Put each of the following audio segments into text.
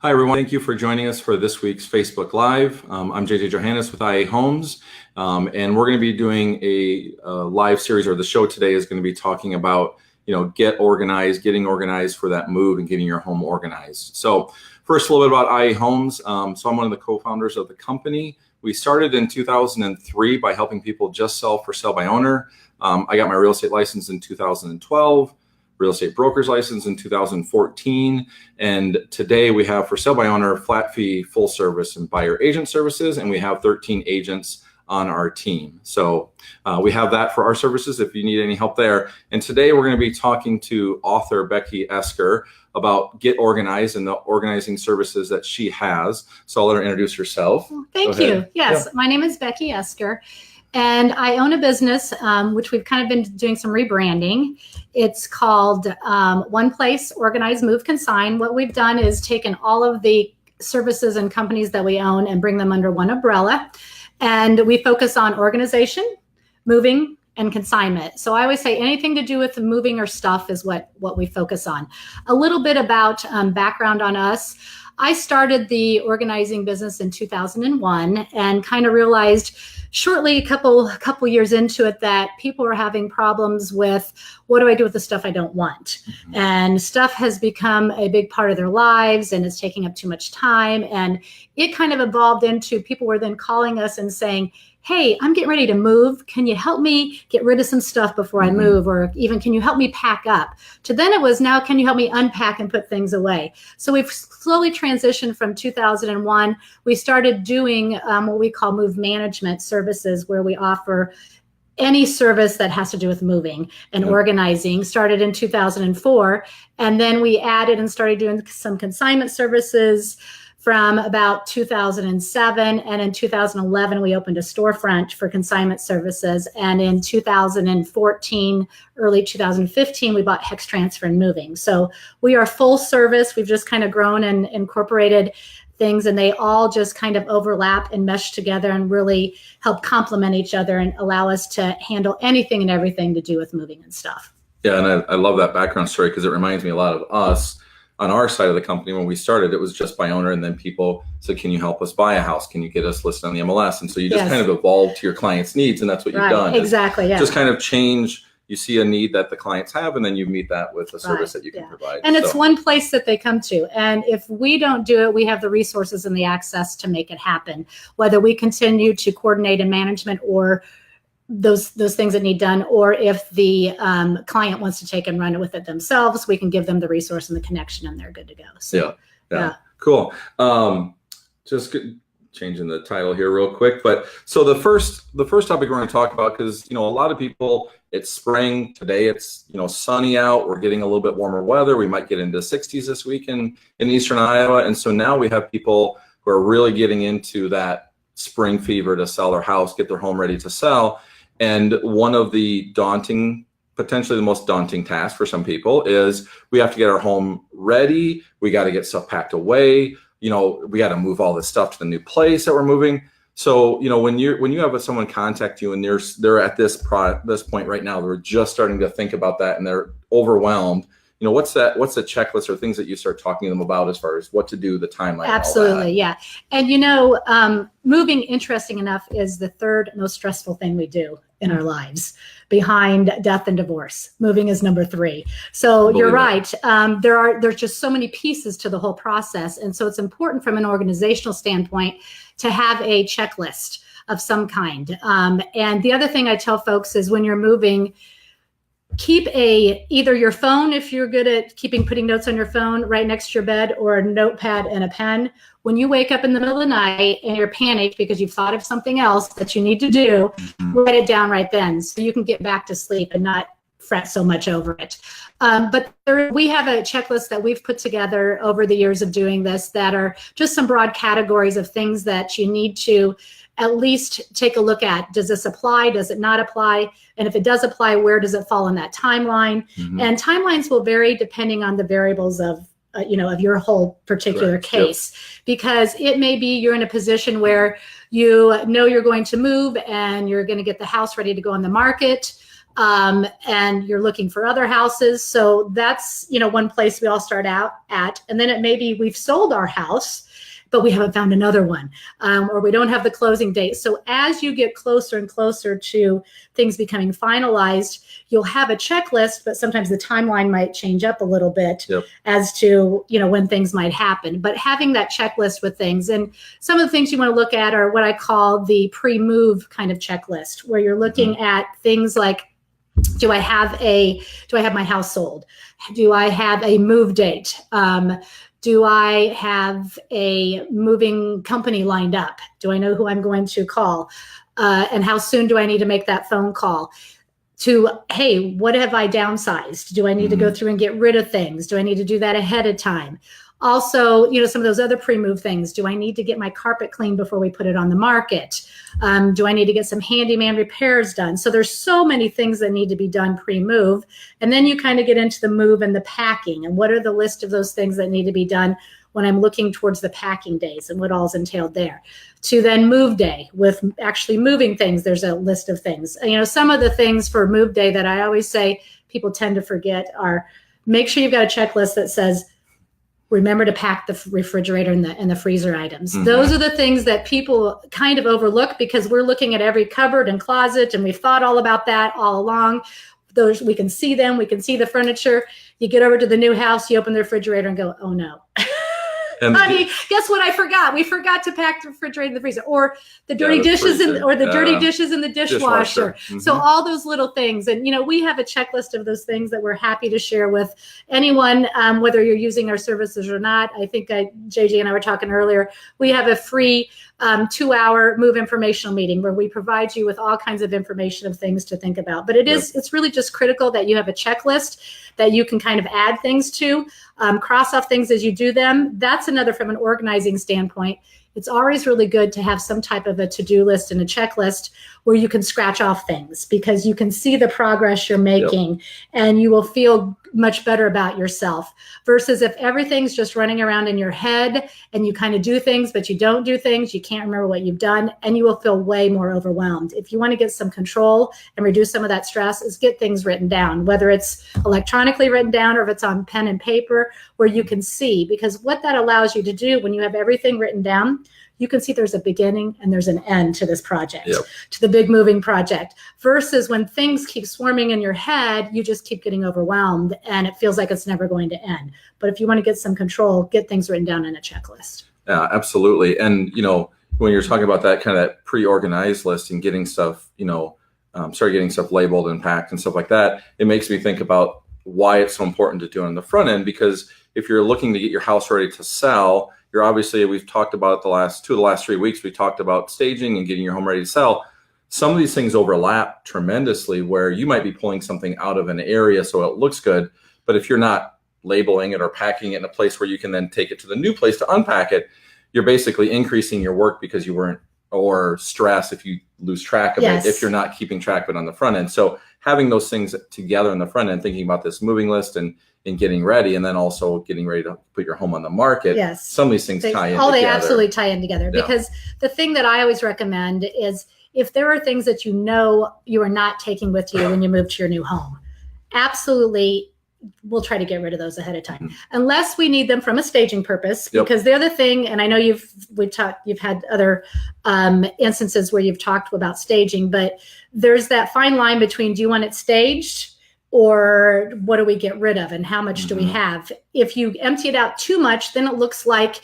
Hi, everyone. Thank you for joining us for this week's Facebook Live. I'm JJ Johannes with IA Homes, and we're going to be doing a live series, or the show today is going to be talking about, getting organized for that move and getting your home organized. So first, a little bit about IA Homes. So I'm one of the co-founders of the company. We started in 2003 by helping people just sell for sale by owner. I got my real estate license in 2012. Real estate broker's license in 2014. And today we have for sale by owner, flat fee, full service, and buyer agent services. And we have 13 agents on our team. So we have that for our services if you need any help there. And today we're going to be talking to author Becky Esker about Get Organized and the organizing services that she has. So I'll let her introduce herself. Thank you. Yes, My name is Becky Esker. And I own a business, which we've kind of been doing some rebranding. It's called One Place, Organize, Move, Consign. What we've done is taken all of the services and companies that we own and bring them under one umbrella. And we focus on organization, moving, and consignment. So I always say anything to do with moving or stuff is what we focus on. A little bit about background on us. I started the organizing business in 2001 and kind of realized shortly, a couple years into it, that people were having problems with, what do I do with the stuff I don't want? Mm-hmm. And stuff has become a big part of their lives and it's taking up too much time. And it kind of evolved into people were then calling us and saying, hey, I'm getting ready to move. Can you help me get rid of some stuff before I move? Or even, can you help me pack up? To then it was, now can you help me unpack and put things away? So we've slowly transitioned from 2001. We started doing what we call move management services, where we offer any service that has to do with moving and organizing. Started in 2004. And then we added and started doing some consignment services from about 2007. And in 2011, we opened a storefront for consignment services. And in 2014, early 2015, we bought Hex Transfer and Moving. So we are full service. We've just kind of grown and incorporated things, and they all just kind of overlap and mesh together and really help complement each other and allow us to handle anything and everything to do with moving and stuff. Yeah, and I love that background story because it reminds me a lot of us. On our side of the company, when we started, it was just by owner, and then people said, can you help us buy a house? Can you get us listed on the MLS? And so you just kind of evolved to your client's needs, and that's what you've done. Exactly, yeah. Just kind of change, you see a need that the clients have, and then you meet that with a service that you can provide. And it's one place that they come to. And if we don't do it, we have the resources and the access to make it happen, whether we continue to coordinate in management or those things that need done, or if the client wants to take and run it with it themselves, we can give them the resource and the connection, and they're good to go. So, yeah. Cool. Just changing the title here real quick. But so the first topic we're going to talk about, because a lot of people, it's spring today, it's sunny out, we're getting a little bit warmer weather, we might get into 60s this week in eastern Iowa, and so now we have people who are really getting into that spring fever to sell their house, get their home ready to sell. And one of the potentially the most daunting tasks for some people is we have to get our home ready. We got to get stuff packed away. We got to move all this stuff to the new place that we're moving. So, when you have someone contact you and they're at this point right now, they're just starting to think about that and they're overwhelmed. What's the checklist or things that you start talking to them about as far as what to do, the timeline? Absolutely, yeah. And moving, interesting enough, is the third most stressful thing we do in our lives, behind death and divorce. Moving is number 3. So you're right. There's just so many pieces to the whole process, and so it's important from an organizational standpoint to have a checklist of some kind. And the other thing I tell folks is when you're moving, keep either your phone, if you're good at putting notes on your phone, right next to your bed, or a notepad and a pen. When you wake up in the middle of the night and you're panicked because you've thought of something else that you need to do, write it down right then so you can get back to sleep and not fret so much over it. But we have a checklist that we've put together over the years of doing this that are just some broad categories of things that you need to at least take a look at. Does this apply? Does it not apply? And if it does apply, where does it fall in that timeline? And timelines will vary depending on the variables of your whole particular case, because it may be you're in a position where you're going to move and you're going to get the house ready to go on the market. and you're looking for other houses. So that's, one place we all start out at. And then it may be we've sold our house, but we haven't found another one, or we don't have the closing date. So as you get closer and closer to things becoming finalized, you'll have a checklist, but sometimes the timeline might change up a little bit as to, when things might happen. But having that checklist with things, and some of the things you want to look at are what I call the pre-move kind of checklist, where you're looking at things like, do I have my house sold? Do I have a move date? Do I have a moving company lined up? Do I know who I'm going to call? And how soon do I need to make that phone call? Hey, what have I downsized? Do I need to go through and get rid of things? Do I need to do that ahead of time? Also, some of those other pre-move things. Do I need to get my carpet cleaned before we put it on the market? Do I need to get some handyman repairs done? So there's so many things that need to be done pre-move. And then you kind of get into the move and the packing. And what are the list of those things that need to be done when I'm looking towards the packing days and what all's entailed there? To then move day with actually moving things. There's a list of things. Some of the things for move day that I always say people tend to forget are, make sure you've got a checklist that says, remember to pack the refrigerator and the freezer items. Those are the things that people kind of overlook because we're looking at every cupboard and closet, and we've thought all about that all along. Those, we can see them, we can see the furniture. You get over to the new house, you open the refrigerator and go, oh no. Honey, guess what I forgot? We forgot to pack the refrigerator and the freezer, or the dirty dishes dirty dishes in the dishwasher. So all those little things. And, we have a checklist of those things that we're happy to share with anyone, whether you're using our services or not. I think JJ and I were talking earlier, we have a free 2-hour move informational meeting where we provide you with all kinds of information of things to think about. But it's really just critical that you have a checklist that you can kind of add things to, cross off things as you do them. That's another, from an organizing standpoint. It's always really good to have some type of a to-do list and a checklist where you can scratch off things, because you can see the progress you're making and you will feel much better about yourself, versus if everything's just running around in your head and you kind of do things, but you don't do things, you can't remember what you've done, and you will feel way more overwhelmed. If you want to get some control and reduce some of that stress, is get things written down, whether it's electronically written down or if it's on pen and paper where you can see, because what that allows you to do when you have everything written down, you can see there's a beginning and there's an end to this project, to the big moving project, versus when things keep swarming in your head, you just keep getting overwhelmed and it feels like it's never going to end. But if you want to get some control, get things written down in a checklist. Yeah, absolutely. And, when you're talking about that kind of that pre-organized list and getting stuff, start getting stuff labeled and packed and stuff like that, it makes me think about why it's so important to do it on the front end. Because if you're looking to get your house ready to sell, you're obviously, we've talked about the last 3 weeks, we talked about staging and getting your home ready to sell. Some of these things overlap tremendously, where you might be pulling something out of an area so it looks good, but if you're not labeling it or packing it in a place where you can then take it to the new place to unpack it, you're basically increasing your work because you weren't, or stress if you lose track of it, if you're not keeping track of it on the front end. So having those things together on the front end, thinking about this moving list and getting ready, and then also getting ready to put your home on the market. Some of these things tie in together. They absolutely tie in together. Because the thing that I always recommend is, if there are things that you are not taking with you when you move to your new home, absolutely, we'll try to get rid of those ahead of time, unless we need them from a staging purpose. Because the other thing, and I know you've had other instances where you've talked about staging, but there's that fine line between, do you want it staged, or what do we get rid of, and how much do we have? If you empty it out too much, then it looks like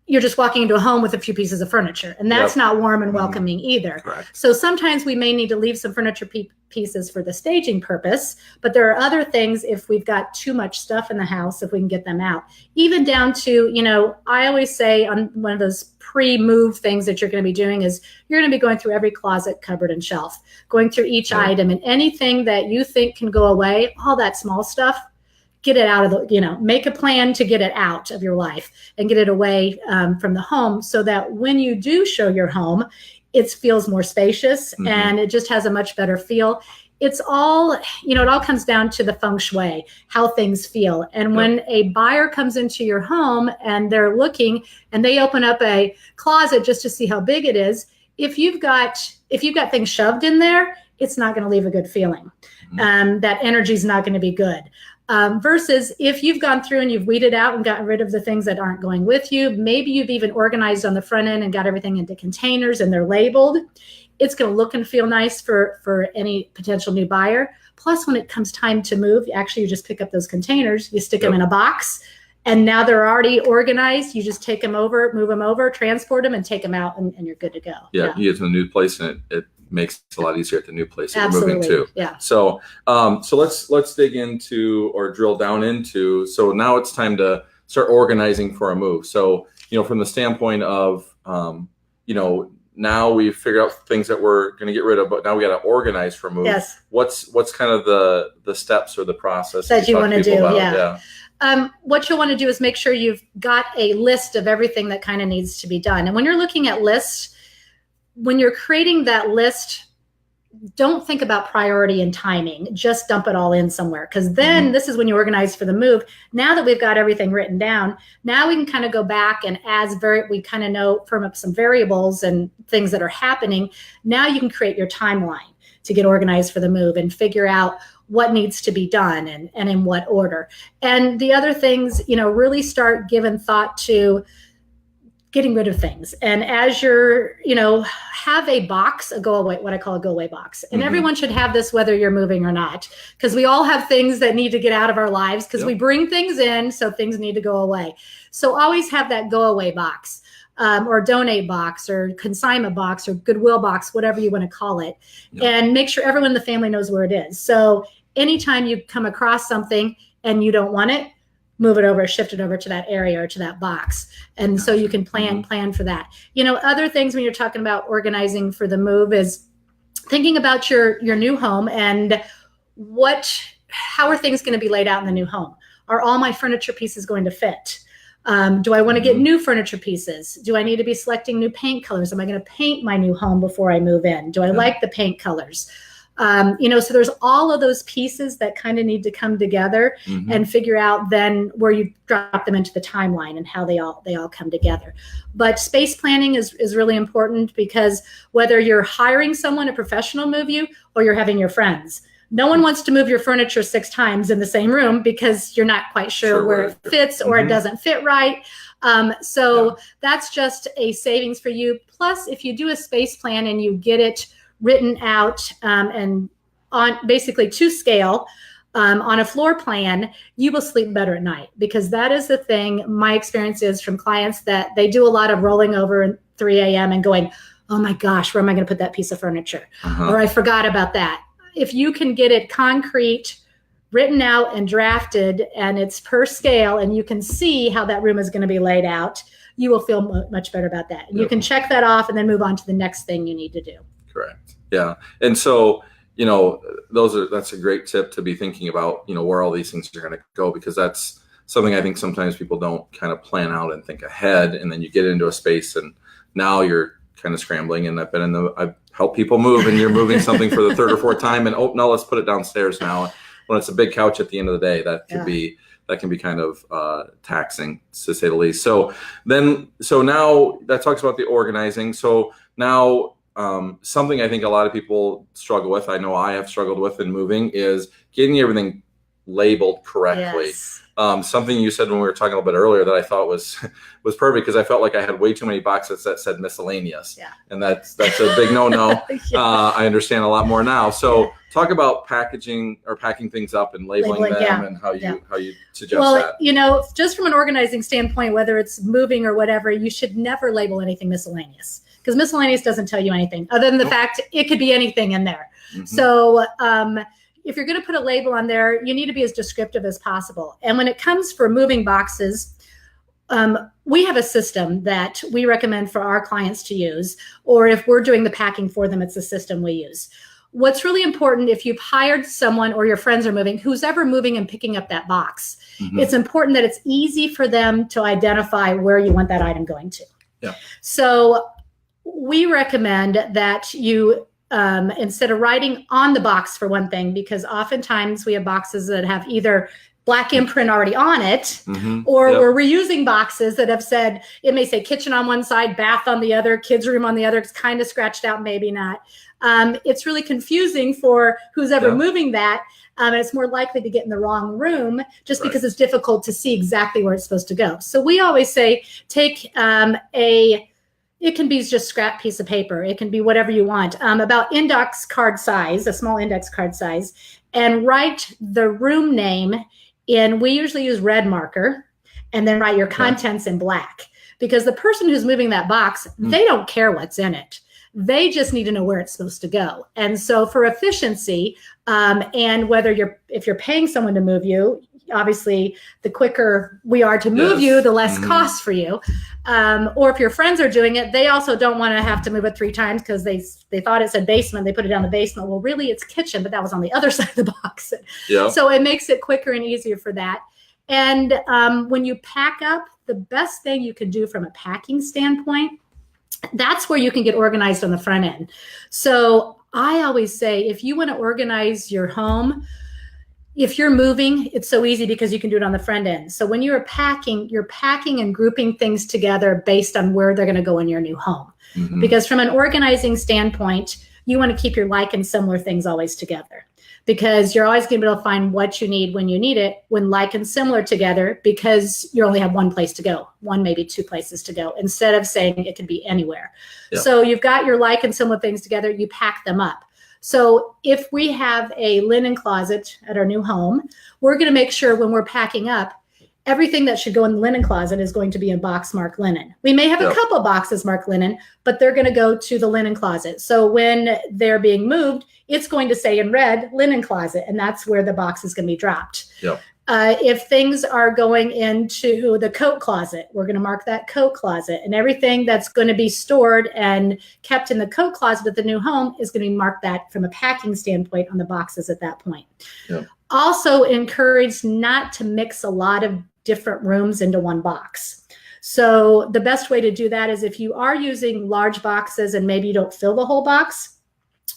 you're just walking into a home with a few pieces of furniture, and that's not warm and welcoming either. Correct. So sometimes we may need to leave some furniture pieces for the staging purpose, but there are other things, if we've got too much stuff in the house, if we can get them out. Even down to, I always say on one of those pre-move things that you're going to be doing is, you're going to be going through every closet, cupboard, and shelf, going through each item, and anything that you think can go away, all that small stuff, get it out of the, make a plan to get it out of your life and get it away from the home, so that when you do show your home, it feels more spacious and it just has a much better feel. It's all, it all comes down to the feng shui, how things feel. And when a buyer comes into your home and they're looking and they open up a closet just to see how big it is, if you've got things shoved in there, it's not going to leave a good feeling. that energy is not going to be good. Versus if you've gone through and you've weeded out and gotten rid of the things that aren't going with you, maybe you've even organized on the front end and got everything into containers and they're labeled. It's going to look and feel nice for any potential new buyer. Plus, when it comes time to move, actually, you just pick up those containers, you stick them in a box, and now they're already organized. You just take them over, move them over, transport them, and take them out, and you're good to go. Yeah, you get to a new place, and it makes it a lot easier at the new place that Absolutely. you're moving to. Yeah. So, so let's dig into or drill down into. So now it's time to start organizing for a move. So, from the standpoint of, now we've figured out things that we're going to get rid of, but now we got to organize for a move. Yes. What's kind of the steps or the process that you want to do? Yeah. What you'll want to do is make sure you've got a list of everything that kind of needs to be done. And when you're looking at lists, when you're creating that list, don't think about priority and timing. Just dump it all in somewhere, because then this is when you organize for the move. Now that we've got everything written down, now we can kind of go back and we kind of know, firm up some variables and things that are happening. Now you can create your timeline to get organized for the move and figure out what needs to be done and in what order. And the other things, really start giving thought to getting rid of things. And as you're, have a box, what I call a go away box. And everyone should have this, whether you're moving or not, because we all have things that need to get out of our lives, because we bring things in, so things need to go away. So always have that go away box, or donate box, or consignment box, or goodwill box, whatever you want to call it. And make sure everyone in the family knows where it is. So anytime you come across something and you don't want it, move it over, shift it over to that area or to that box. And so you can plan for that. Other things when you're talking about organizing for the move is thinking about your new home and how are things going to be laid out in the new home? Are all my furniture pieces going to fit? Do I want to get new furniture pieces? Do I need to be selecting new paint colors? Am I going to paint my new home before I move in? Do I like the paint colors? So there's all of those pieces that kind of need to come together and figure out then where you drop them into the timeline and how they all come together. But space planning is really important, because whether you're hiring someone, a professional, move you, or you're having your friends, no one wants to move your furniture 6 times in the same room because you're not quite sure where it fits or it doesn't fit right. That's just a savings for you. Plus, if you do a space plan and you get it written out and on basically to scale on a floor plan, you will sleep better at night, because that is the thing. My experience is from clients that they do a lot of rolling over at 3 a.m. and going, oh my gosh, where am I going to put that piece of furniture? Or I forgot about that. If you can get it concrete, written out and drafted, and it's per scale, and you can see how that room is going to be laid out, you will feel much better about that. And you can check that off and then move on to the next thing you need to do. Correct. Yeah. And so, that's a great tip to be thinking about, where all these things are going to go, because that's something I think sometimes people don't kind of plan out and think ahead. And then you get into a space and now you're kind of scrambling. And I've helped people move, and you're moving something for the 3rd or 4th time, and no, let's put it downstairs now. When it's a big couch at the end of the day, that can be kind of taxing, to say the least. So now that talks about the organizing. So now, something I think a lot of people struggle with, I know I have struggled with in moving, is getting everything labeled correctly. Yes. Something you said when we were talking a little bit earlier that I thought was perfect, because I felt like I had way too many boxes that said miscellaneous. Yeah. And that's a big no-no. I understand a lot more now. So talk about packaging or packing things up and labeling them and how you suggest that. Just from an organizing standpoint, whether it's moving or whatever, you should never label anything miscellaneous, because miscellaneous doesn't tell you anything other than the fact it could be anything in there. So if you're going to put a label on there, you need to be as descriptive as possible. And when it comes for moving boxes, we have a system that we recommend for our clients to use, or if we're doing the packing for them, it's a system we use. What's really important, if you've hired someone or your friends are moving, who's ever moving and picking up that box, it's important that it's easy for them to identify where you want that item going to. Yeah. So we recommend that you, instead of writing on the box for one thing, because oftentimes we have boxes that have either black imprint already on it, or we're reusing boxes that have said, it may say kitchen on one side, bath on the other, kids room on the other. It's kind of scratched out, maybe not. It's really confusing for who's ever moving that. And it's more likely to get in the wrong room just because it's difficult to see exactly where it's supposed to go. So we always say, take it can be just scrap piece of paper. It can be whatever you want, about index card size, a small index card size, and write the room name we usually use red marker, and then write your contents in black, because the person who's moving that box, they don't care what's in it. They just need to know where it's supposed to go. And so for efficiency, and if you're paying someone to move you, obviously the quicker we are to move you, the less cost for you. Or if your friends are doing it, they also don't want to have to move it 3 times because they thought it said basement. They put it down the basement. Well, really it's kitchen, but that was on the other side of the box. So it makes it quicker and easier for that. And when you pack up, the best thing you can do from a packing standpoint, that's where you can get organized on the front end. So I always say, if you want to organize your home, if you're moving, it's so easy because you can do it on the front end. So when you're packing and grouping things together based on where they're going to go in your new home. Because from an organizing standpoint, you want to keep your like and similar things always together, because you're always going to be able to find what you need when you need it, when like and similar together, because you only have one place to go, one, maybe 2 places to go, instead of saying it could be anywhere. So you've got your like and similar things together, you pack them up. So if we have a linen closet at our new home, we're going to make sure when we're packing up, everything that should go in the linen closet is going to be in box marked linen. We may have a couple boxes marked linen, but they're going to go to the linen closet. So when they're being moved, it's going to say in red, linen closet, and that's where the box is going to be dropped. If things are going into the coat closet, we're going to mark that coat closet, and everything that's going to be stored and kept in the coat closet at the new home is going to be marked that from a packing standpoint on the boxes at that point. Also encourage not to mix a lot of different rooms into one box. So the best way to do that is, if you are using large boxes and maybe you don't fill the whole box,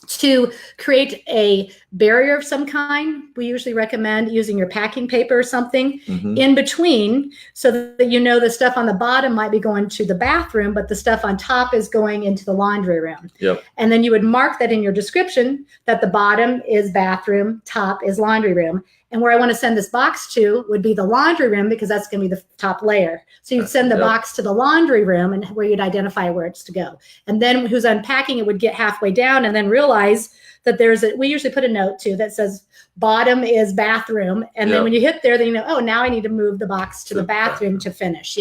to create a barrier of some kind, we usually recommend using your packing paper or something in between, so that you know the stuff on the bottom might be going to the bathroom, but the stuff on top is going into the laundry room. And then you would mark that in your description that the bottom is bathroom, top is laundry room. And where I want to send this box to would be the laundry room, because that's going to be the top layer. So you'd send the box to the laundry room, and where you'd identify where it's to go. And then who's unpacking it would get halfway down and then realize that we usually put a note too that says bottom is bathroom. And then when you hit there, then you know, oh, now I need to move the box to the bathroom to finish.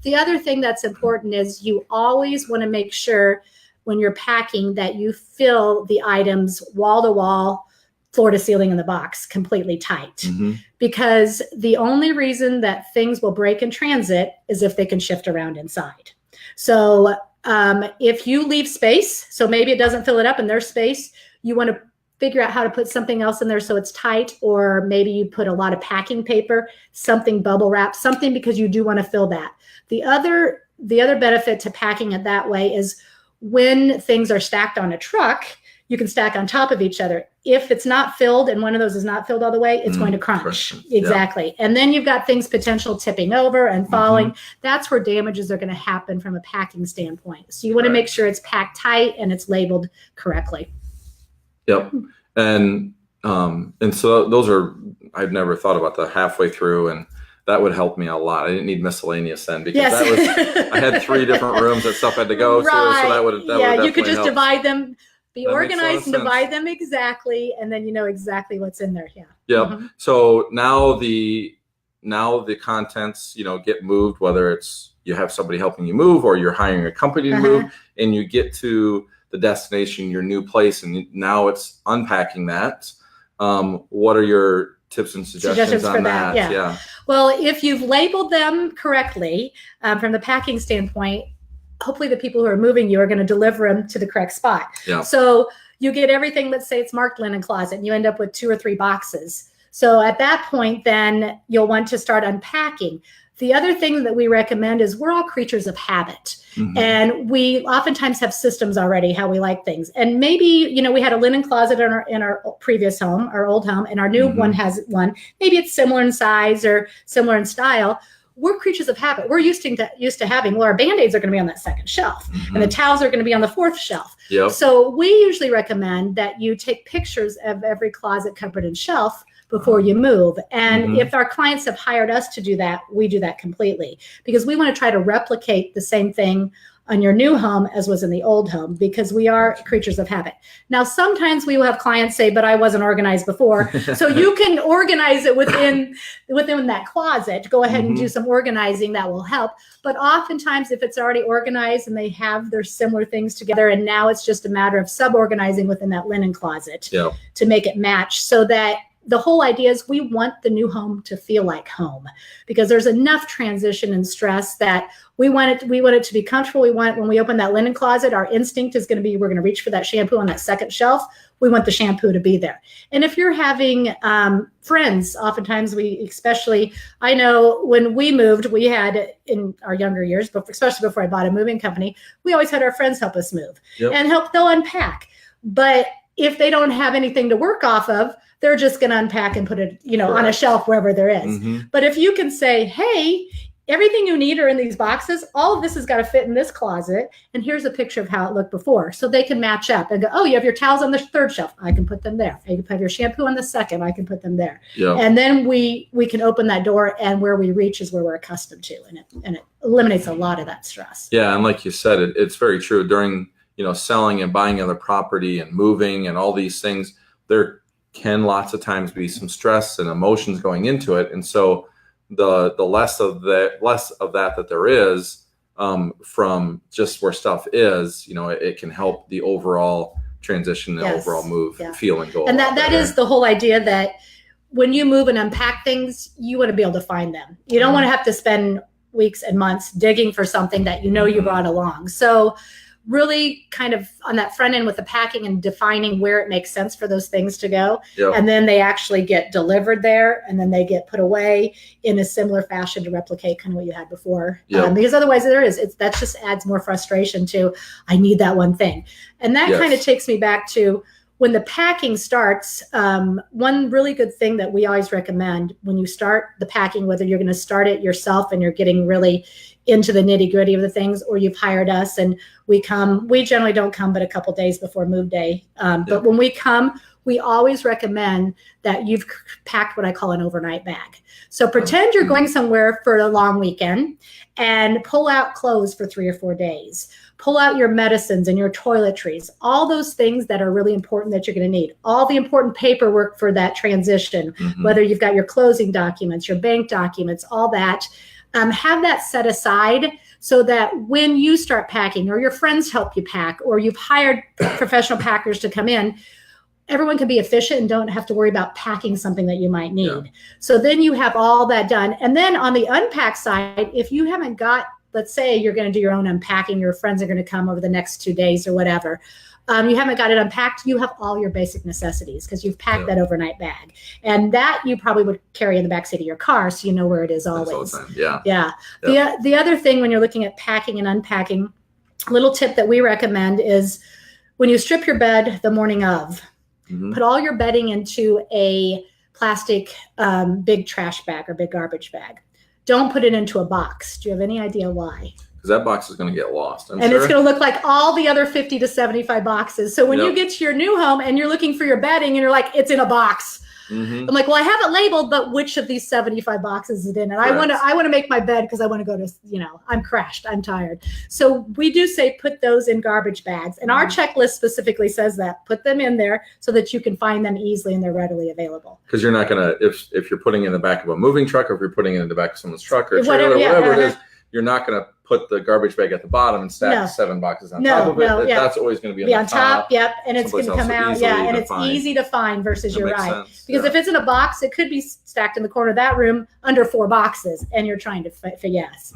The other thing that's important is you always want to make sure when you're packing that you fill the items wall to wall, floor to ceiling in the box completely tight, because the only reason that things will break in transit is if they can shift around inside. So if you leave space, so maybe it doesn't fill it up and there's space, you want to figure out how to put something else in there so it's tight, or maybe you put a lot of packing paper, something bubble wrap, something, because you do want to fill that. The other benefit to packing it that way is when things are stacked on a truck, you can stack on top of each other. If it's not filled and one of those is not filled all the way, it's going to crunch. Exactly. And then you've got things potential tipping over and falling. That's where damages are going to happen from a packing standpoint. So you want to make sure it's packed tight and it's labeled correctly. And so those are, I've never thought about the halfway through, and that would help me a lot. I didn't need miscellaneous then, because I had 3 different rooms that stuff had to go to. So that would you could just divide them. Be organized and divide them exactly, and then you know exactly what's in there. So now the contents, get moved, whether it's you have somebody helping you move or you're hiring a company to move, and you get to the destination, your new place, and now it's unpacking that. What are your tips and suggestions on that? Well, if you've labeled them correctly from the packing standpoint, hopefully the people who are moving you are going to deliver them to the correct spot. So you get everything, let's say it's marked linen closet, and you end up with 2 or 3 boxes. So at that point, then you'll want to start unpacking. The other thing that we recommend is we're all creatures of habit. And we oftentimes have systems already, how we like things. And maybe, you know, we had a linen closet in our previous home, our old home, and our new one has one. Maybe it's similar in size or similar in style. We're creatures of habit. We're used to having, well, our Band-Aids are going to be on that second shelf and the towels are going to be on the fourth shelf. Yep. So we usually recommend that you take pictures of every closet, cupboard, and shelf before you move. And if our clients have hired us to do that, we do that completely, because we want to try to replicate the same thing on your new home as was in the old home, because we are creatures of habit. Now, sometimes we will have clients say, but I wasn't organized before. So you can organize it within that closet. Go ahead and do some organizing, that will help. But oftentimes, if it's already organized and they have their similar things together, and now it's just a matter of sub-organizing within that linen closet to make it match, so that the whole idea is we want the new home to feel like home, because there's enough transition and stress that we want it to be comfortable. We want, when we open that linen closet, our instinct is going to be, we're going to reach for that shampoo on that second shelf. We want the shampoo to be there. And if you're having friends, oftentimes I know when we moved, we had in our younger years, but especially before I bought a moving company, we always had our friends help us move and they'll unpack. But if they don't have anything to work off of, they're just going to unpack and put it, on a shelf wherever there is. But if you can say, hey, everything you need are in these boxes. All of this has got to fit in this closet. And here's a picture of how it looked before. So they can match up and go, oh, you have your towels on the third shelf. I can put them there. You can put your shampoo on the second. I can put them there. And then we can open that door, and where we reach is where we're accustomed to. And it eliminates a lot of that stress. Yeah. And like you said, it's very true. During, selling and buying other property and moving and all these things, there can lots of times be some stress and emotions going into it. And so the less of that there is from just where stuff is, it can help the overall transition, the overall move, feel and go. And that is the whole idea, that when you move and unpack things, you want to be able to find them. You don't want to have to spend weeks and months digging for something that you brought along. So really kind of on that front end with the packing and defining where it makes sense for those things to go. And then they actually get delivered there, and then they get put away in a similar fashion to replicate kind of what you had before. Because otherwise that just adds more frustration to, I need that one thing. And that kind of takes me back to when the packing starts. One really good thing that we always recommend when you start the packing, whether you're going to start it yourself and you're getting really into the nitty gritty of the things, or you've hired us and we generally don't come but a couple days before move day. But when we come, we always recommend that you've packed what I call an overnight bag. So pretend you're going somewhere for a long weekend and pull out clothes for 3 or 4 days. Pull out your medicines and your toiletries, all those things that are really important that you're going to need, all the important paperwork for that transition, whether you've got your closing documents, your bank documents, all that. Have that set aside so that when you start packing, or your friends help you pack, or you've hired professional packers to come in, everyone can be efficient and don't have to worry about packing something that you might need. So then you have all that done. And then on the unpack side, if you haven't got, let's say you're going to do your own unpacking, your friends are going to come over the next 2 days or whatever. You haven't got it unpacked, you have all your basic necessities because you've packed that overnight bag. And that you probably would carry in the backseat of your car, so you know where it is always. The other thing when you're looking at packing and unpacking, a little tip that we recommend is when you strip your bed the morning of, put all your bedding into a plastic big trash bag or big garbage bag. Don't put it into a box. Do you have any idea why? Because that box is going to get lost. It's going to look like all the other 50 to 75 boxes. So when you get to your new home and you're looking for your bedding and you're like, it's in a box. I'm like, well, I have it labeled, but which of these 75 boxes is it in? And I want to make my bed because I want to go to, I'm crashed, I'm tired. So we do say put those in garbage bags. And our checklist specifically says that. Put them in there so that you can find them easily and they're readily available. Because you're not going to, if you're putting it in the back of a moving truck, or if you're putting it in the back of someone's truck or trailer, whatever it is, you're not going to put the garbage bag at the bottom and stack 7 boxes on top of it. That's always going to be on top. And it's going to come out. And it's easy to find versus you're right. Because if it's in a box, it could be stacked in the corner of that room under 4 boxes, and you're trying to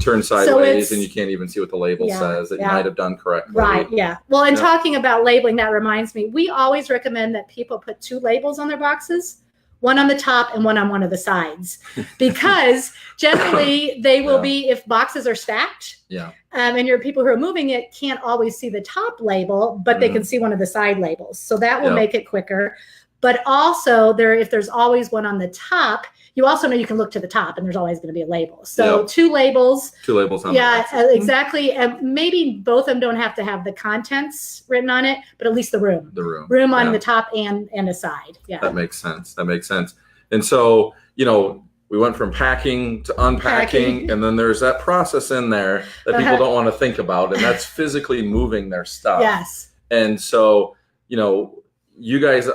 turn sideways, and you can't even see what the label says that you might have done correctly. Well, and talking about labeling, that reminds me, we always recommend that people put 2 labels on their boxes. one on the top and one on one of the sides, because generally they will be, if boxes are stacked, and your people who are moving it can't always see the top label, but they can see one of the side labels. So that will make it quicker. But also if there's always one on the top, you also know you can look to the top and there's always going to be a label. So two labels on exactly. And maybe both of them don't have to have the contents written on it, but at least the room on the top and a side. That makes sense. And so, we went from packing to unpacking, and then there's that process in there that people don't want to think about, and that's physically moving their stuff. Yes. And so, you guys,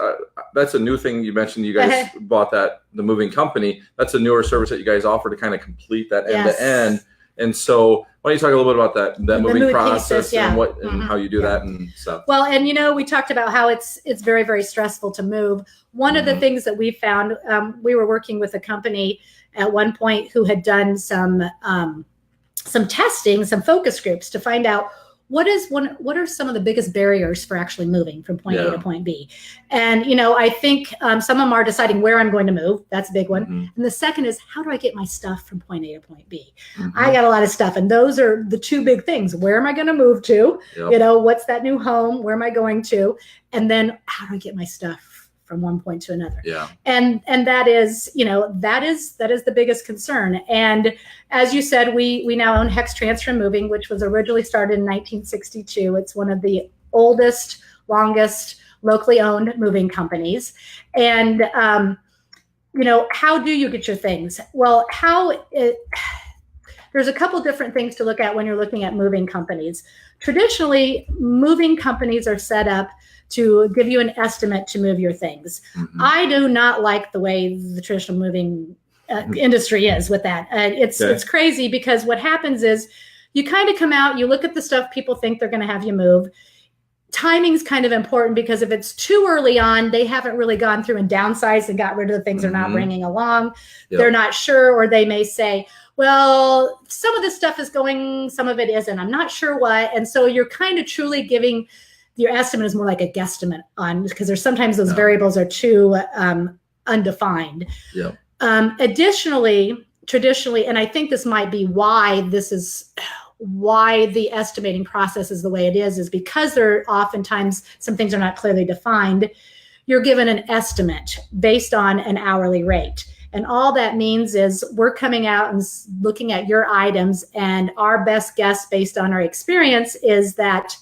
that's a new thing you mentioned. You guys bought the moving company. That's a newer service that you guys offer to kind of complete that end to end. And so why don't you talk a little bit about that moving process pieces, and what and how you do that and stuff. Well, and we talked about how it's very, very stressful to move. One of the things that we found, we were working with a company at one point who had done some testing, some focus groups to find out what are some of the biggest barriers for actually moving from point A to point B. And, I think some of them are deciding where I'm going to move. That's a big one. And the second is, how do I get my stuff from point A to point B? I got a lot of stuff. And those are the two big things. Where am I going to move to? What's that new home? Where am I going to? And then how do I get my stuff from one point to another? And that is the biggest concern. And as you said, we now own Hex Transfer Moving, which was originally started in 1962. It's one of the oldest, longest locally owned moving companies. And how do you get your things? Well, there's a couple different things to look at when you're looking at moving companies. Traditionally, moving companies are set up to give you an estimate to move your things. I do not like the way the traditional moving industry is with that. It's crazy, because what happens is you kind of come out, you look at the stuff people think they're going to have you move. Timing's kind of important, because if it's too early on, they haven't really gone through and downsized and got rid of the things they're not bringing along. They're not sure, or they may say, well, some of this stuff is going, some of it isn't. I'm not sure what. And so you're kind of truly giving, your estimate is more like a guesstimate on, because there's sometimes those variables are too undefined. Additionally, traditionally, and I think this might be why the estimating process is the way it is because there are oftentimes some things are not clearly defined. You're given an estimate based on an hourly rate. And all that means is we're coming out and looking at your items, and our best guess based on our experience is that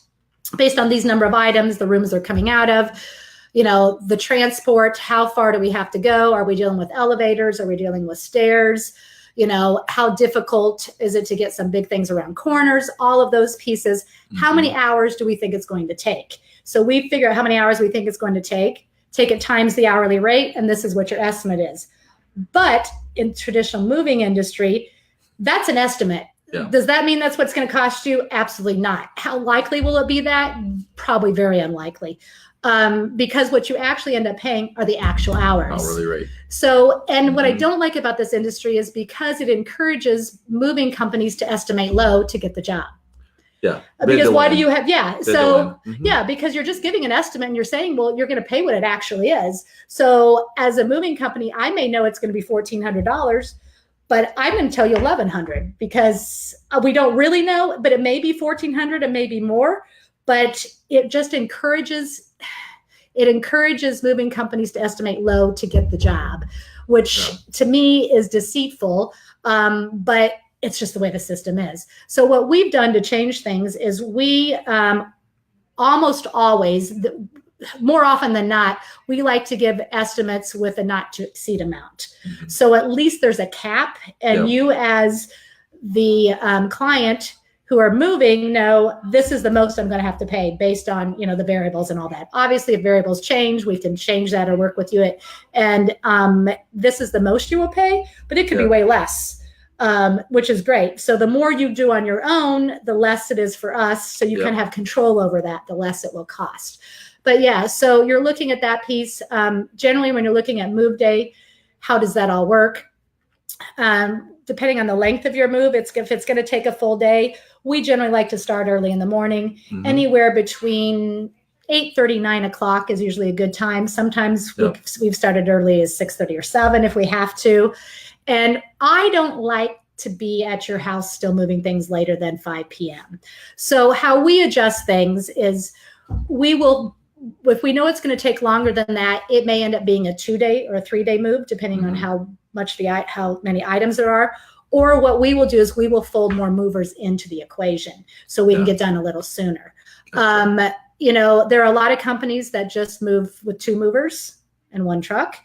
based on these number of items, the rooms they're coming out of, the transport, how far do we have to go? Are we dealing with elevators? Are we dealing with stairs? How difficult is it to get some big things around corners? All of those pieces. How many hours do we think it's going to take? So we figure out how many hours we think it's going to take it times the hourly rate, and this is what your estimate is. But in traditional moving industry, that's an estimate. Does that mean that's what's going to cost you? Absolutely not. How likely will it be that? Probably very unlikely. Because what you actually end up paying are the actual hours. Hourly rate. So, and what I don't like about this industry is because it encourages moving companies to estimate low to get the job. Because why do you have, because you're just giving an estimate and you're saying, well, you're going to pay what it actually is. So as a moving company, I may know it's going to be $1,400, but I'm going to tell you $1,100 because we don't really know, but it may be $1,400, it may be more, but it just encourages moving companies to estimate low to get the job, which to me is deceitful. But it's just the way the system is. So what we've done to change things is we almost always, more often than not, we like to give estimates with a not to exceed amount. So at least there's a cap, and you as the client who are moving know this is the most I'm going to have to pay based on, the variables and all that. Obviously, if variables change, we can change that or work with you. And this is the most you will pay, but it could be way less. Which is great. So the more you do on your own, the less it is for us. So you can have control over that, the less it will cost. But so you're looking at that piece. Generally, when you're looking at move day, how does that all work? Depending on the length of your move, if it's going to take a full day, we generally like to start early in the morning, anywhere between 8:30, 9 o'clock is usually a good time. Sometimes we've started early as 6:30 or 7 if we have to. And I don't like to be at your house still moving things later than 5 p.m. So how we adjust things is we will, if we know it's going to take longer than that, it may end up being a 2-day or a 3-day move, depending on how many items there are. Or what we will do is we will fold more movers into the equation so we can get done a little sooner. Gotcha. There are a lot of companies that just move with 2 movers and 1 truck.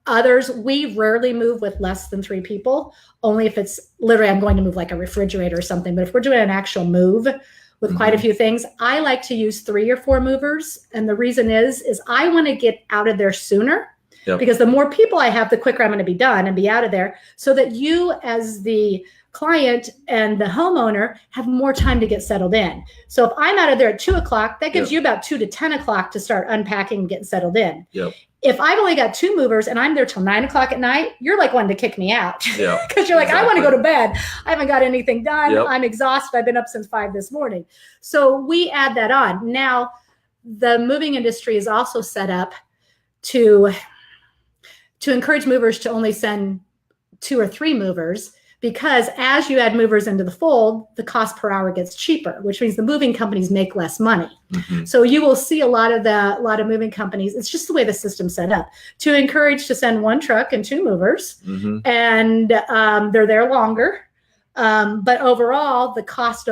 Others, we rarely move with less than 3 people, only if it's literally I'm going to move like a refrigerator or something. But if we're doing an actual move with quite a few things, I like to use 3 or 4 movers. And the reason is I want to get out of there sooner. Yep. Because the more people I have, the quicker I'm going to be done and be out of there, so that you as the client and the homeowner have more time to get settled in. So if I'm out of there at 2 o'clock, that gives you about 2 to 10 o'clock to start unpacking and getting settled in. Yep. If I've only got 2 movers and I'm there till 9 o'clock at night, you're like wanting to kick me out. Yeah. Because you're like, I want to go to bed. I haven't got anything done. Yep. I'm exhausted. I've been up since 5 this morning. So we add that on. Now, the moving industry is also set up to encourage movers to only send 2 or 3 movers, because as you add movers into the fold, the cost per hour gets cheaper, which means the moving companies make less money. Mm-hmm. So you will see a lot of moving companies. It's just the way the system's set up to encourage to send 1 truck and 2 movers, and they're there longer. But overall, the cost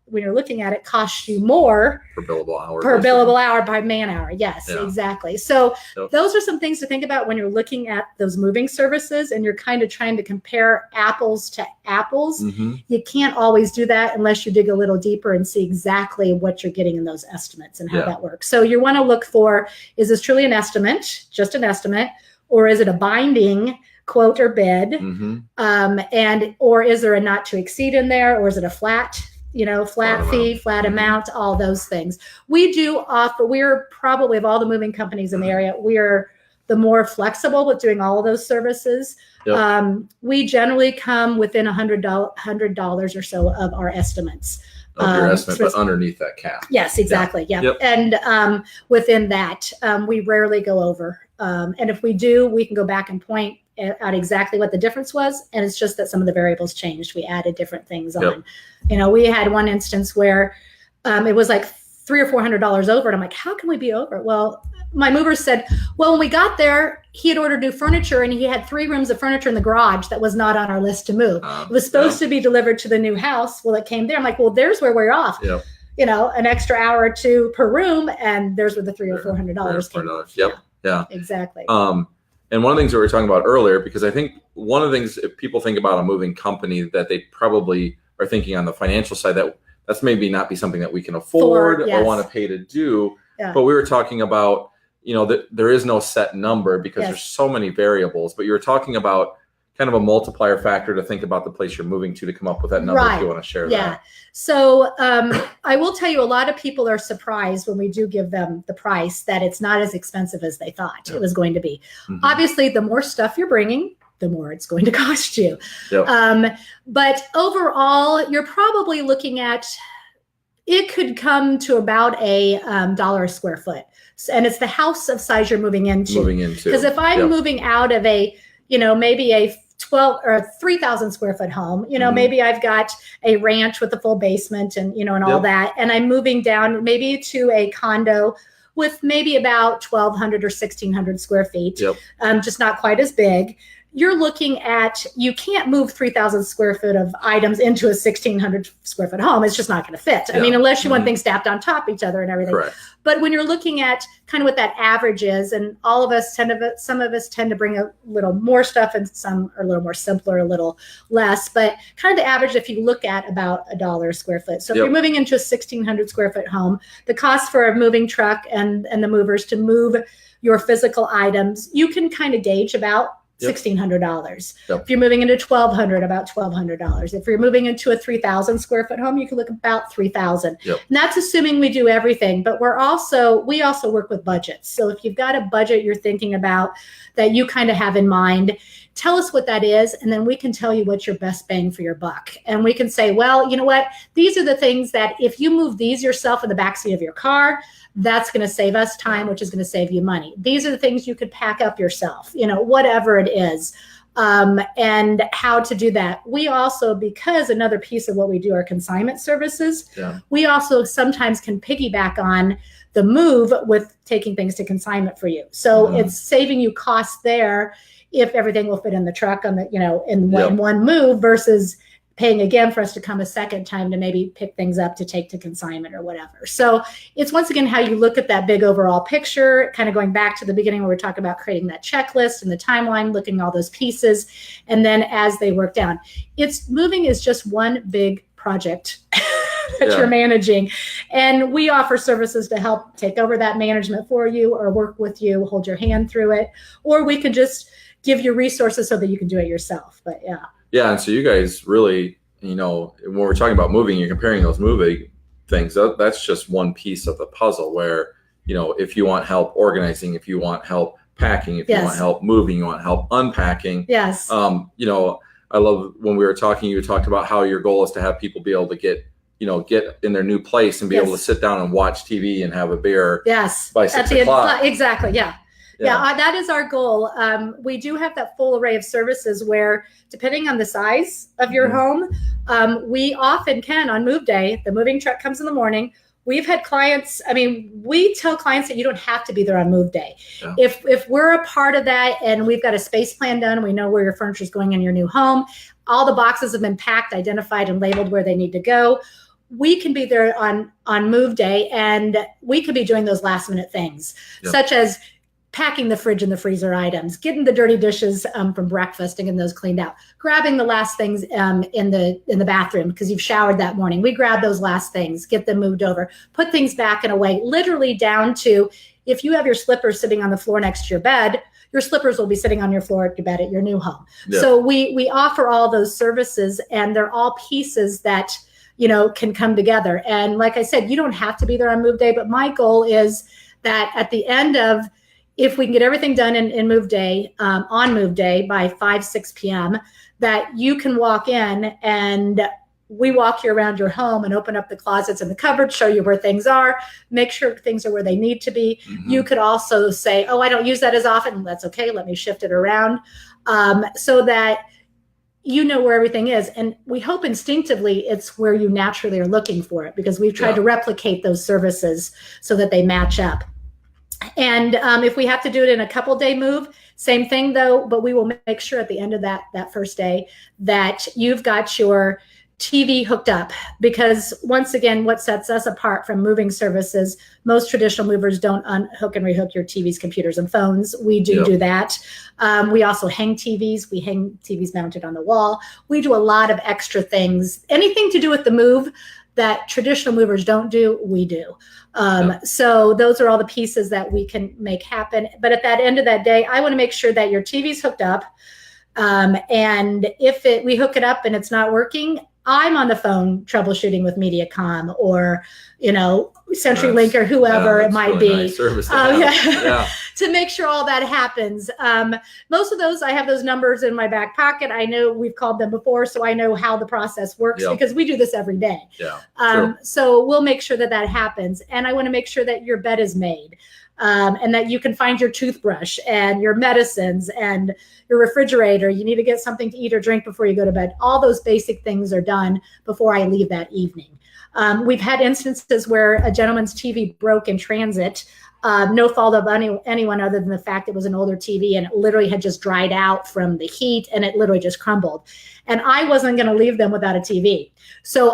when you're looking at it, costs you more per billable hour by man hour. Yes, exactly. So those are some things to think about when you're looking at those moving services and you're kind of trying to compare apples to apples. Mm-hmm. You can't always do that unless you dig a little deeper and see exactly what you're getting in those estimates and how that works. So you want to look for, is this truly an estimate, just an estimate, or is it a binding quote or bid? Mm-hmm. Or is there a not to exceed in there, or is it a flat fee, flat amount, all those things. We do offer, we're probably, of all the moving companies in the area, we're the more flexible with doing all of those services. Yep. We generally come within $100 or so of our estimates. Of your estimate, but underneath that cap. Yes, exactly. Yeah. Yep. And within that, we rarely go over. And if we do, we can go back and point out exactly what the difference was. And it's just that some of the variables changed. We added different things on. We had one instance where it was like $300 or $400 over. And I'm like, how can we be over? Well, my mover said, well, when we got there, he had ordered new furniture and he had 3 rooms of furniture in the garage that was not on our list to move. It was supposed to be delivered to the new house. Well, it came there. I'm like, well, there's where we're off. Yep. An extra hour or 2 per room. And there's where the $300 or $400 came. Yep. Yeah. Exactly. And one of the things that we were talking about earlier, because I think one of the things if people think about a moving company that they probably are thinking on the financial side, that's maybe not be something that we can afford or want to pay to do. Yeah. But we were talking about, that there is no set number because there's so many variables, but you were talking about kind of a multiplier factor to think about the place you're moving to come up with that number if you want to share that. Yeah. So I will tell you, a lot of people are surprised when we do give them the price that it's not as expensive as they thought it was going to be. Mm-hmm. Obviously, the more stuff you're bringing, the more it's going to cost you. Yep. But overall, you're probably looking at, it could come to about a $1 a square foot. And it's the house of size you're moving into. Because if I'm moving out of maybe a 12 or 3,000 square foot home, maybe I've got a ranch with a full basement and, and all that. And I'm moving down maybe to a condo with maybe about 1,200 or 1,600 square feet, just not quite as big. You're looking at, you can't move 3,000 square foot of items into a 1,600 square foot home. It's just not going to fit. I mean, unless you want things stacked on top of each other and everything. Correct. But when you're looking at kind of what that average is, and all of us some of us tend to bring a little more stuff and some are a little more simpler, a little less, but kind of the average, if you look at about $1 a square foot. So if you're moving into a 1,600 square foot home, the cost for a moving truck and the movers to move your physical items, you can kind of gauge about $1,600. Yep. If you're moving into 1,200, about $1,200. If you're moving into a 3,000 square foot home, you can look about 3,000. Yep. And that's assuming we do everything, but we also work with budgets. So if you've got a budget you're thinking about that you kind of have in mind, tell us what that is, and then we can tell you what's your best bang for your buck. And we can say, well, you know what? These are the things that if you move these yourself in the backseat of your car, that's going to save us time, which is going to save you money. These are the things you could pack up yourself, whatever it is, and how to do that. We also, because another piece of what we do are consignment services, we also sometimes can piggyback on the move with taking things to consignment for you. So it's saving you costs there if everything will fit in the truck on the, in one move versus paying again for us to come a second time to maybe pick things up to take to consignment or whatever. So it's once again how you look at that big overall picture, kind of going back to the beginning where we're talking about creating that checklist and the timeline, looking at all those pieces, and then as they work down. Moving is just one big project that you're managing. And we offer services to help take over that management for you or work with you, hold your hand through it, or we can just give you resources so that you can do it yourself. But yeah, and so you guys really, when we're talking about moving, you're comparing those moving things. That's just one piece of the puzzle where, if you want help organizing, if you want help packing, if you want help moving, you want help unpacking. Yes. I love when we were talking, you talked about how your goal is to have people be able to get in their new place and be able to sit down and watch TV and have a beer by 6 o'clock. Exactly. Yeah. Yeah, that is our goal. We do have that full array of services where, depending on the size of your home, we often can, on move day, the moving truck comes in the morning. We've had clients, we tell clients that you don't have to be there on move day. Yeah. If we're a part of that and we've got a space plan done, we know where your furniture is going in your new home, all the boxes have been packed, identified, and labeled where they need to go. We can be there on move day, and we could be doing those last minute things, such as packing the fridge and the freezer items, getting the dirty dishes from breakfast and getting those cleaned out, grabbing the last things in the bathroom because you've showered that morning. We grab those last things, get them moved over, put things back and away, literally down to if you have your slippers sitting on the floor next to your bed, your slippers will be sitting on your floor at your bed at your new home. Yeah. So we offer all those services, and they're all pieces that can come together. And like I said, you don't have to be there on move day, but my goal is that at the end of, if we can get everything done in move day, on move day by 5-6 p.m., that you can walk in and we walk you around your home and open up the closets and the cupboards, show you where things are, make sure things are where they need to be. Mm-hmm. You could also say, oh, I don't use that as often. That's okay. Let me shift it around so that you know where everything is. And we hope instinctively it's where you naturally are looking for it, because we've tried to replicate those services so that they match up. And if we have to do it in a couple day move, same thing though, but we will make sure at the end of that first day that you've got your TV hooked up, because once again, what sets us apart from moving services, most traditional movers don't unhook and rehook your TVs, computers, and phones. We do that. We also hang TVs. We hang TVs mounted on the wall. We do a lot of extra things. Anything to do with the move that traditional movers don't do, we do. So those are all the pieces that we can make happen. But at that end of that day, I want to make sure that your TV's hooked up. And if we hook it up and it's not working, I'm on the phone troubleshooting with MediaCom or, CenturyLink or whoever it might be. Nice service to make sure all that happens. Most of those, I have those numbers in my back pocket. I know we've called them before, so I know how the process works because we do this every day. So we'll make sure that happens. And I want to make sure that your bed is made. And that you can find your toothbrush and your medicines and your refrigerator. You need to get something to eat or drink before you go to bed. All those basic things are done before I leave that evening. We've had instances where a gentleman's TV broke in transit, no fault of anyone other than the fact it was an older TV and it literally had just dried out from the heat and it literally just crumbled. And I wasn't going to leave them without a TV.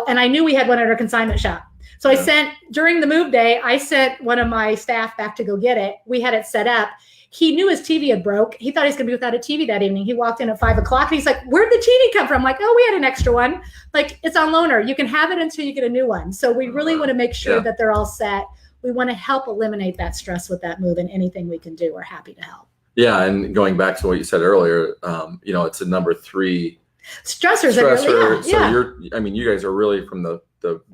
And I knew we had one at our consignment shop. So I sent, during the move day, I sent one of my staff back to go get it. We had it set up. He knew his TV had broke. He thought he was going to be without a TV that evening. He walked in at 5 o'clock and he's like, where'd the TV come from? I'm like, oh, we had an extra one. Like, it's on loaner. You can have it until you get a new one. So we really want to make sure that they're all set. We want to help eliminate that stress with that move, and anything we can do, we're happy to help. Yeah, and going back to what you said earlier, it's a number 3 stressors. Stressor. So you guys are really from the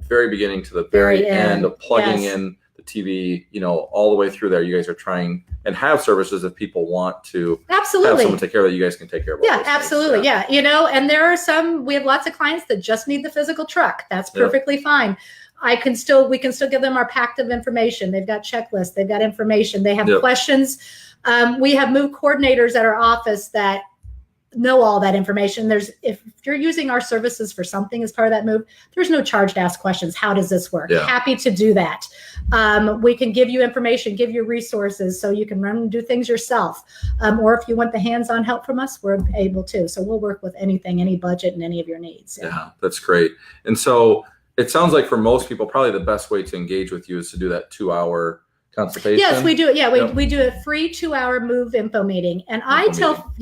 very beginning to the very end of plugging in the TV, all the way through there. You guys are trying and have services if people want to have someone take care of that. You guys can take care of. Yeah, absolutely. Yeah. And there are we have lots of clients that just need the physical truck. That's perfectly fine. We can still give them our packet of information. They've got checklists. They've got information. They have questions. We have move coordinators at our office that know all that information. If you're using our services for something as part of that move, there's no charge to ask questions. How does this work? Happy to do that. We can give you information, give you resources so you can run and do things yourself. Or if you want the hands-on help from us, we're able to. So we'll work with anything, any budget, and any of your needs. Yeah, that's great. And so it sounds like for most people, probably the best way to engage with you is to do that 2-hour consultation. Yes, we do it. Yeah, we do a free 2-hour move info meeting. And I tell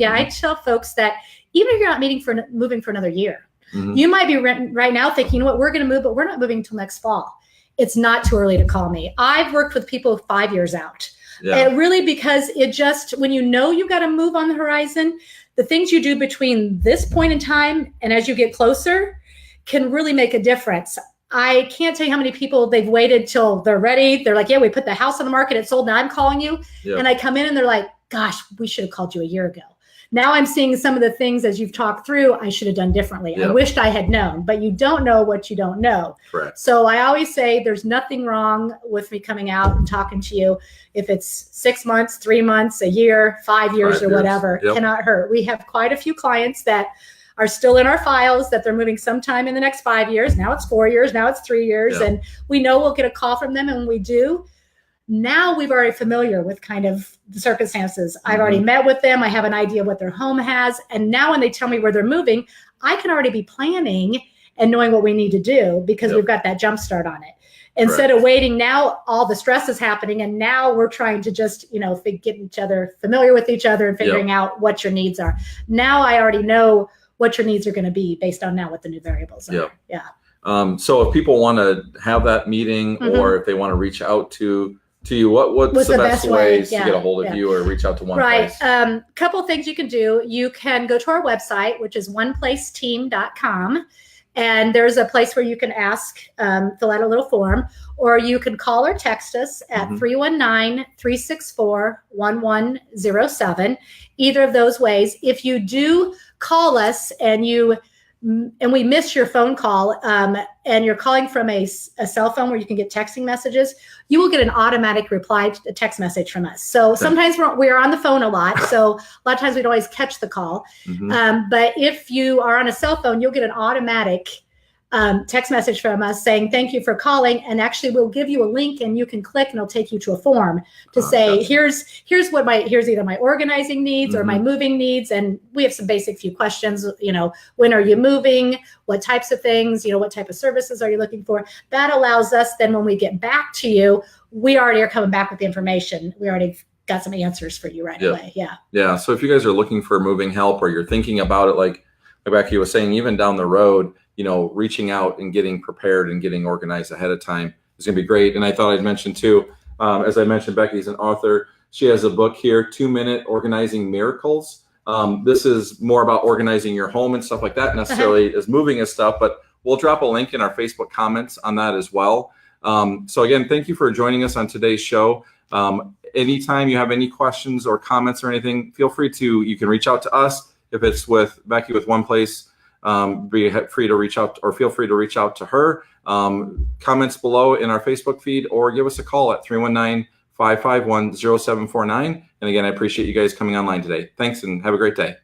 folks that even if you're not moving for another year, you might be right now thinking, you know what, we're going to move, but we're not moving until next fall. It's not too early to call me. I've worked with people 5 years out. And really, because when you've got to move on the horizon, the things you do between this point in time and as you get closer can really make a difference. I can't tell you how many people they've waited till they're ready. They're like, yeah, we put the house on the market. It's sold. Now I'm calling you. And I come in and they're like, gosh, we should have called you a year ago. Now I'm seeing some of the things as you've talked through, I should have done differently. I wished I had known, but you don't know what you don't know. Correct. So I always say there's nothing wrong with me coming out and talking to you. If it's 6 months, 3 months, a year, 5 years, or whatever, cannot hurt. We have quite a few clients that are still in our files that they're moving sometime in the next 5 years. Now it's 4 years. Now it's 3 years. And we know we'll get a call from them. And when we do, now we've already familiar with kind of the circumstances. I've already met with them. I have an idea what their home has. And now when they tell me where they're moving, I can already be planning and knowing what we need to do because we've got that jump start on it. Instead of waiting, now all the stress is happening. And now we're trying to just, get each other familiar with each other and figuring out what your needs are. Now I already know what your needs are going to be based on now what the new variables are. So if people want to have that meeting or if they want to reach out to you, what's the best ways to get a hold of you or reach out to One Place? Couple things you can do. You can go to our website, which is oneplaceteam.com. And there's a place where you can ask, fill out a little form, or you can call or text us at 319-364-1107. Either of those ways. If you do call us and we miss your phone call and you're calling from a cell phone where you can get texting messages, you will get an automatic reply to a text message from us. So sometimes we're on the phone a lot. So a lot of times we don't always catch the call. But if you are on a cell phone, you'll get an automatic text message from us saying, thank you for calling. And actually we'll give you a link and you can click and it'll take you to a form to say, here's either my organizing needs or my moving needs. And we have some basic few questions, when are you moving? What types of things, what type of services are you looking for? That allows us then when we get back to you, we already are coming back with the information. We already got some answers for you right away. Yeah. So if you guys are looking for moving help or you're thinking about it, like Becky was saying, even down the road, reaching out and getting prepared and getting organized ahead of time is going to be great. And I thought I'd mention too, as I mentioned, Becky's an author. She has a book here, 2-Minute Organizing Miracles. This is more about organizing your home and stuff like that, necessarily as moving as stuff, but we'll drop a link in our Facebook comments on that as well. So again, thank you for joining us on today's show. Anytime you have any questions or comments or anything, you can reach out to us. If it's with Becky with One Place, be free to reach out or feel free to reach out to her. Comments below in our Facebook feed or give us a call at 319-551-0749. And again, I appreciate you guys coming online today. Thanks and have a great day.